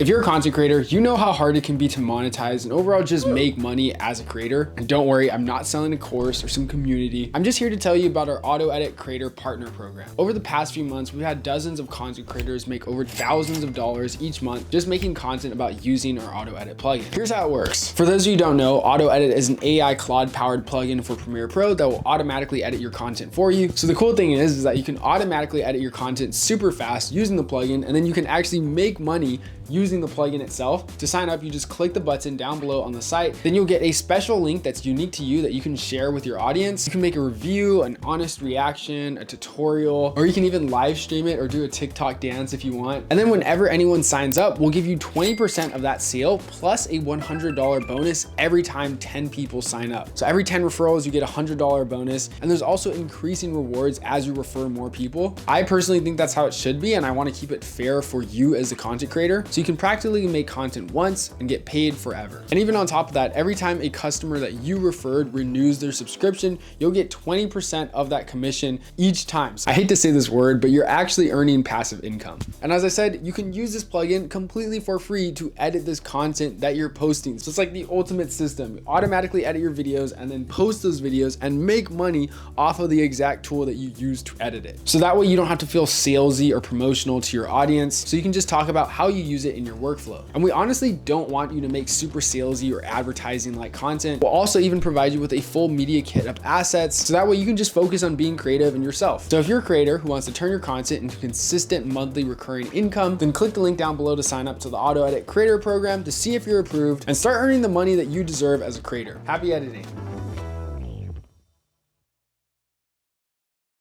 If you're a content creator, you know how hard it can be to monetize and overall just make money as a creator. And don't worry, I'm not selling a course or some community. I'm just here to tell you about our AutoEdit Creator Partner Program. Over the past few months, we've had dozens of content creators make over thousands of dollars each month just making content about using our AutoEdit plugin. Here's how it works. For those of you who don't know, AutoEdit is an AI Claude powered plugin for Premiere Pro that will automatically edit your content for you. So the cool thing is that you can automatically edit your content super fast using the plugin, and then you can actually make money using the plugin itself. To sign up, you just click the button down below on the site. Then you'll get a special link that's unique to you that you can share with your audience. You can make a review, an honest reaction, a tutorial, or you can even live stream it or do a TikTok dance if you want. And then whenever anyone signs up, we'll give you 20% of that sale plus a $100 bonus every time 10 people sign up. So every 10 referrals, you get a $100 bonus. And there's also increasing rewards as you refer more people. I personally think that's how it should be, and I want to keep it fair for you as a content creator. So you can practically make content once and get paid forever. And even on top of that, every time a customer that you referred renews their subscription, you'll get 20% of that commission each time. So I hate to say this word, but you're actually earning passive income. And as I said, you can use this plugin completely for free to edit this content that you're posting. So it's like the ultimate system. You automatically edit your videos and then post those videos and make money off of the exact tool that you use to edit it. So that way you don't have to feel salesy or promotional to your audience. So you can just talk about how you use it in your workflow. And we honestly don't want you to make super salesy or advertising like content. We'll also even provide you with a full media kit of assets. So that way you can just focus on being creative and yourself. So if you're a creator who wants to turn your content into consistent monthly recurring income, then click the link down below to sign up to the AutoEdit Creator Program to see if you're approved and start earning the money that you deserve as a creator. Happy editing.